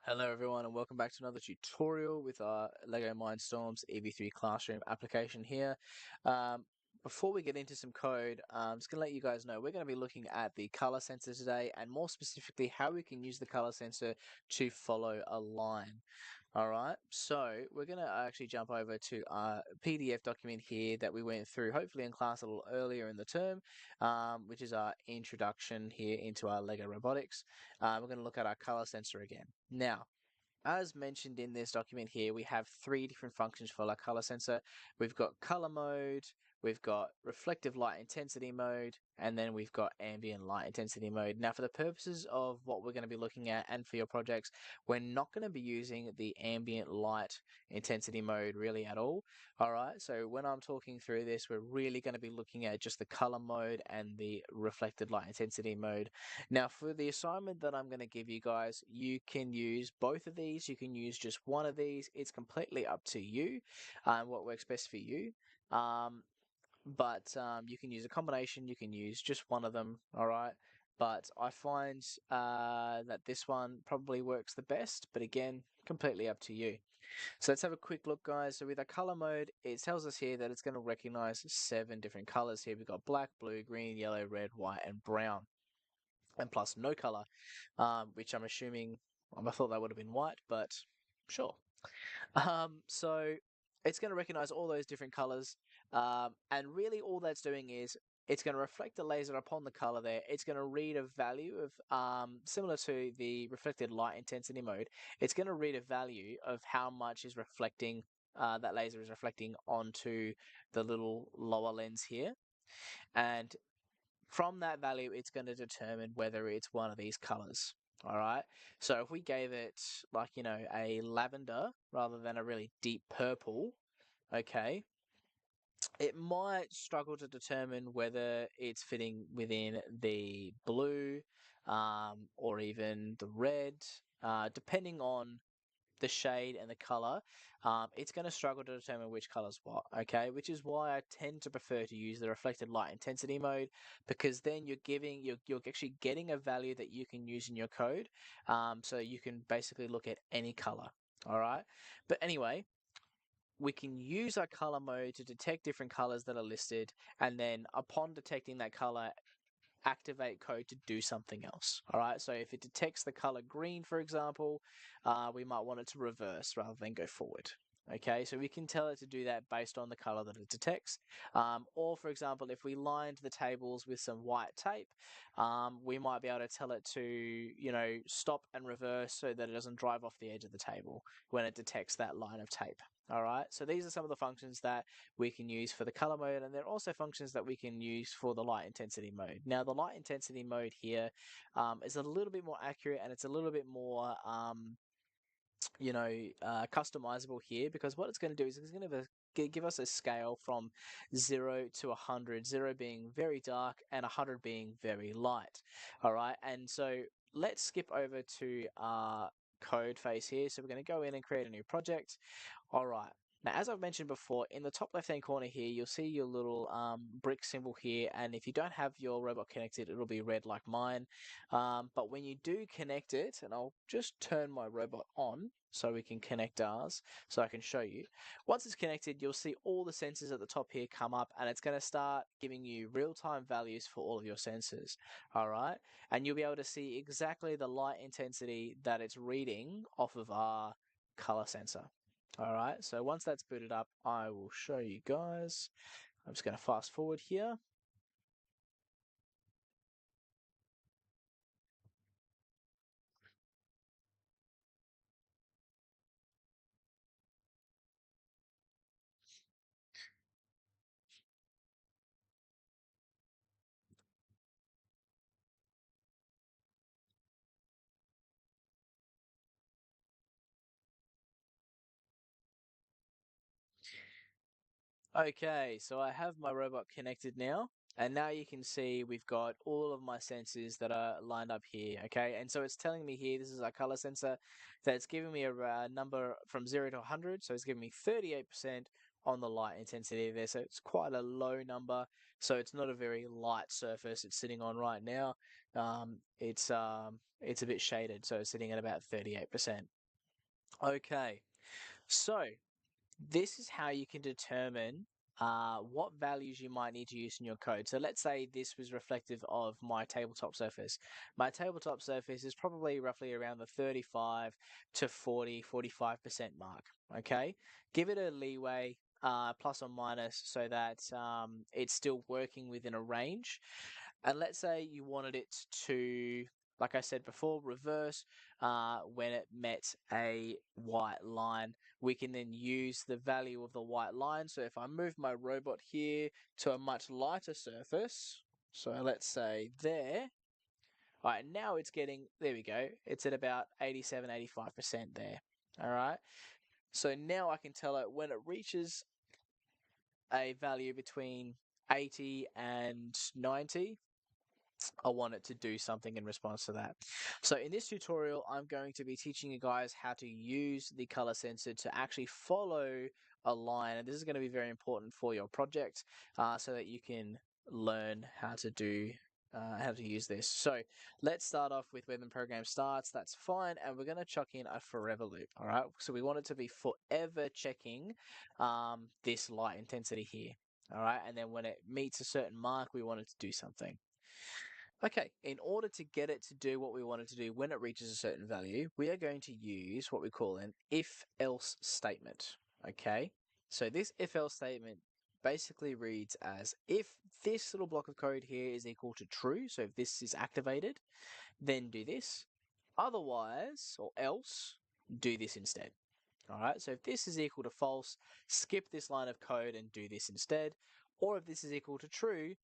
Hello everyone and welcome back to another tutorial with our LEGO Mindstorms EV3 classroom application here. Um, Before we get into some code, I'm just going to let you guys know we're going to be looking at the color sensor today, and more specifically how we can use the color sensor to follow a line. All right, so we're going to actually jump over to our PDF document here that we went through hopefully in class a little earlier in the term, which is our introduction here into our LEGO robotics. We're going to look at our color sensor again. Now, as mentioned in this document here, we have three different functions for our color sensor. We've got color mode, we've got reflective light intensity mode, and then we've got ambient light intensity mode. Now, for the purposes of what we're going to be looking at and for your projects, we're not going to be using the ambient light intensity mode really at all. All right, so when I'm talking through this, we're really going to be looking at just the color mode and the reflected light intensity mode. Now, for the assignment that I'm going to give you guys, you can use both of these. You can use just one of these. It's completely up to you what works best for you. But you can use a combination. You can use just one of them. All right. But I find that this one probably works the best. But again, completely up to you. So let's have a quick look, guys. So with our color mode, it tells us here that it's going to recognize 7 different colors here. We've got black, blue, green, yellow, red, white, and brown, and plus no color, which I'm assuming, I thought that would have been white, but sure. So it's going to recognize all those different colors, and really all that's doing is it's going to reflect the laser upon the color there. It's going to read a value of, similar to the reflected light intensity mode, it's going to read a value of how much is reflecting, that laser is reflecting onto the little lower lens here. And from that value, it's going to determine whether it's one of these colors. All right. So if we gave it like, a lavender rather than a really deep purple, okay, it might struggle to determine whether it's fitting within the blue, or even the red, depending on the shade and the color. It's going to struggle to determine which color's what, okay? Which is why I tend to prefer to use the reflected light intensity mode, because then you're actually getting a value that you can use in your code. So you can basically look at any color, all right? But anyway, we can use our color mode to detect different colors that are listed, and then upon detecting that color, activate code to do something else. All right, so if it detects the color green, for example, we might want it to reverse rather than go forward. Okay, so we can tell it to do that based on the color that it detects. Or, for example, if we lined the tables with some white tape, we might be able to tell it to, stop and reverse so that it doesn't drive off the edge of the table when it detects that line of tape. All right, so these are some of the functions that we can use for the color mode, and there are also functions that we can use for the light intensity mode. Now, the light intensity mode here is a little bit more accurate, and it's a little bit more, customizable here, because what it's going to do is it's going to give us a scale from 0 to 100, 0 being very dark and 100 being very light. All right, and so let's skip over to our code phase here. So we're going to go in and create a new project. All right. Now, as I've mentioned before, in the top left-hand corner here, you'll see your little brick symbol here, and if you don't have your robot connected, it'll be red like mine. But when you do connect it, and I'll just turn my robot on so we can connect ours, so I can show you. Once it's connected, you'll see all the sensors at the top here come up, and it's going to start giving you real-time values for all of your sensors. All right, and you'll be able to see exactly the light intensity that it's reading off of our color sensor. All right, so once that's booted up, I will show you guys. I'm just going to fast forward here. Okay, so I have my robot connected now, and now you can see we've got all of my sensors that are lined up here, okay? And so it's telling me here, this is our color sensor, that it's giving me a number from 0 to 100, so it's giving me 38% on the light intensity there. So it's quite a low number. So it's not a very light surface it's sitting on right now. It's a bit shaded, so it's sitting at about 38%. Okay, so this is how you can determine what values you might need to use in your code. So let's say this was reflective of my tabletop surface. My tabletop surface is probably roughly around the 35 to 45% mark. Okay, give it a leeway, plus or minus, so that it's still working within a range. And let's say you wanted it to, like I said before, reverse when it met a white line. We can then use the value of the white line. So if I move my robot here to a much lighter surface, so let's say there, all right, now it's getting, there we go, it's at about 87, 85% there. All right, so now I can tell it when it reaches a value between 80 and 90, I want it to do something in response to that. So in this tutorial, I'm going to be teaching you guys how to use the color sensor to actually follow a line. And this is going to be very important for your project, so that you can learn how to do how to use this. So let's start off with when the program starts. That's fine. And we're going to chuck in a forever loop. All right. So we want it to be forever checking this light intensity here. All right. And then when it meets a certain mark, we want it to do something. Okay, in order to get it to do what we want it to do when it reaches a certain value, we are going to use what we call an if-else statement. Okay, so this if-else statement basically reads as, if this little block of code here is equal to true, so if this is activated, then do this. Otherwise, or else, do this instead. All right, so if this is equal to false, skip this line of code and do this instead. Or if this is equal to true,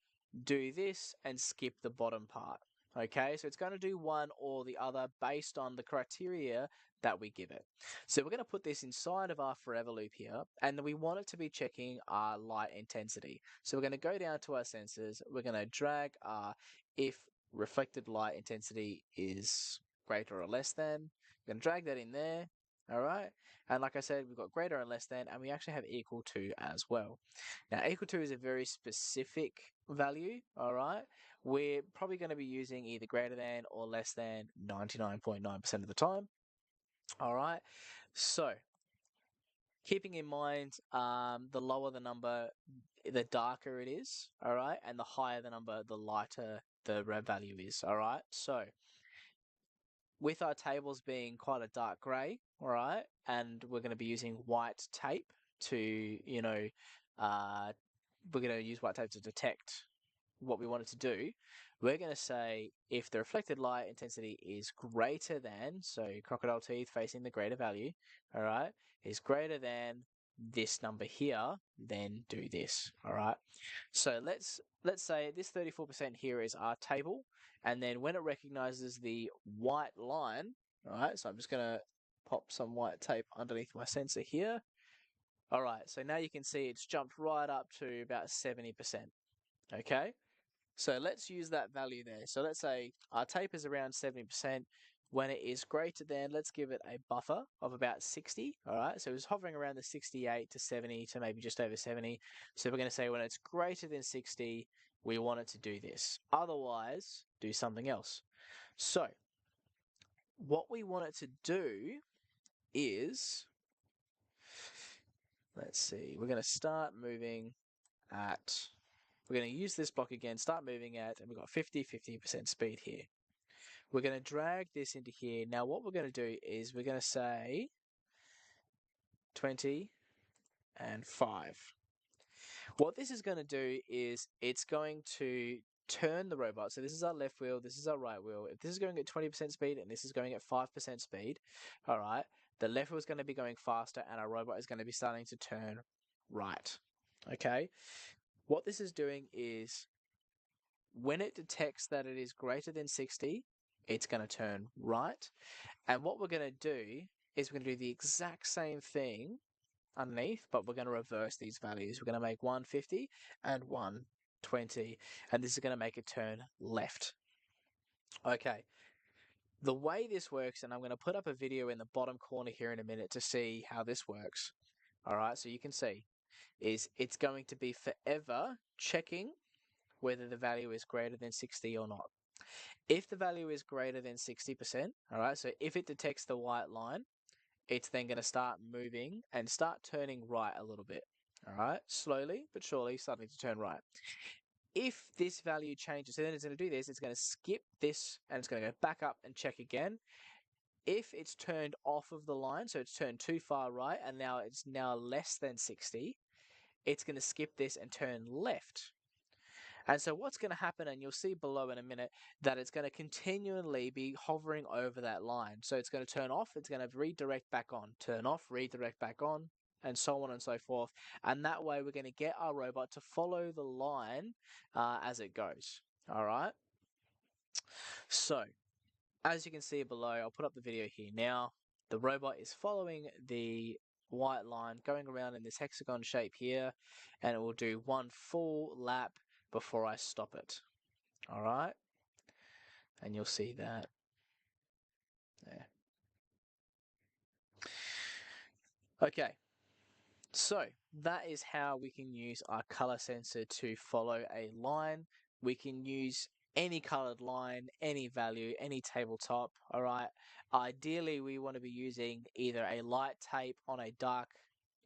do this and skip the bottom part. Okay, so it's going to do one or the other based on the criteria that we give it. So we're going to put this inside of our forever loop here, and we want it to be checking our light intensity. So we're going to go down to our sensors, we're going to drag our if reflected light intensity is greater or less than, we're going to drag that in there. All right, and like I said, we've got greater and less than, and we actually have equal to as well. Now, equal to is a very specific value, all right? We're probably going to be using either greater than or less than 99.9% of the time, all right? So, keeping in mind, the lower the number, the darker it is, all right? And the higher the number, the lighter the red value is, all right? So, with our tables being quite a dark grey, all right, and we're going to be using white tape to, we're going to use white tape to detect what we want it to do. We're going to say if the reflected light intensity is greater than, so crocodile teeth facing the greater value, all right, is greater than this number here, then do this, all right? So let's say this 34% here is our table, and then when it recognizes the white line, all right, so I'm just going to pop some white tape underneath my sensor here. All right, so now you can see it's jumped right up to about 70%, okay? So let's use that value there. So let's say our tape is around 70%. When it is greater than, let's give it a buffer of about 60. All right, so it's hovering around the 68 to 70 to maybe just over 70. So we're going to say when it's greater than 60, we want it to do this. Otherwise, do something else. So what we want it to do is, let's see, we're going to start moving at, we're going to use this block again, start moving at, and we've got 50% speed here. We're going to drag this into here. Now, what we're going to do is we're going to say 20 and 5. What this is going to do is it's going to turn the robot. So this is our left wheel, this is our right wheel. If this is going at 20% speed and this is going at 5% speed, all right, the left wheel is going to be going faster and our robot is going to be starting to turn right. Okay. What this is doing is when it detects that it is greater than 60, it's going to turn right. And what we're going to do is we're going to do the exact same thing underneath, but we're going to reverse these values. We're going to make 150 and 120, and this is going to make it turn left. Okay. The way this works, and I'm going to put up a video in the bottom corner here in a minute to see how this works. All right, so you can see. is it's going to be forever checking whether the value is greater than 60 or not. If the value is greater than 60%, all right, so if it detects the white line, it's then going to start moving and start turning right a little bit. All right, slowly but surely starting to turn right. If this value changes, so then it's going to do this, it's going to skip this and it's going to go back up and check again. If it's turned off of the line, so it's turned too far right and now it's now less than 60, it's going to skip this and turn left. And so what's going to happen, and you'll see below in a minute, that it's going to continually be hovering over that line. So it's going to turn off, it's going to redirect back on, turn off, redirect back on, and so on and so forth. And that way we're going to get our robot to follow the line as it goes. All right. So as you can see below, I'll put up the video here now. The robot is following the white line, going around in this hexagon shape here, and it will do one full lap before I stop it. All right, and you'll see that there. Okay, so that is how we can use our color sensor to follow a line. We can use any colored line, any value, any tabletop. All right, ideally we want to be using either a light tape on a dark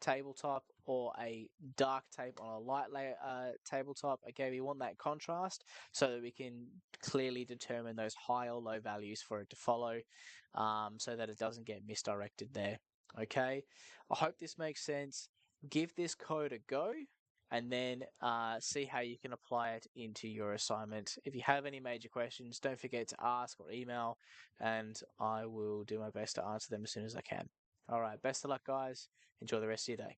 tabletop or a dark tape on a light tabletop. Okay, we want that contrast so that we can clearly determine those high or low values for it to follow, so that it doesn't get misdirected there. Okay, I hope this makes sense. Give this code a go and then see how you can apply it into your assignment. If you have any major questions, don't forget to ask or email, and I will do my best to answer them as soon as I can. All right, best of luck, guys. Enjoy the rest of your day.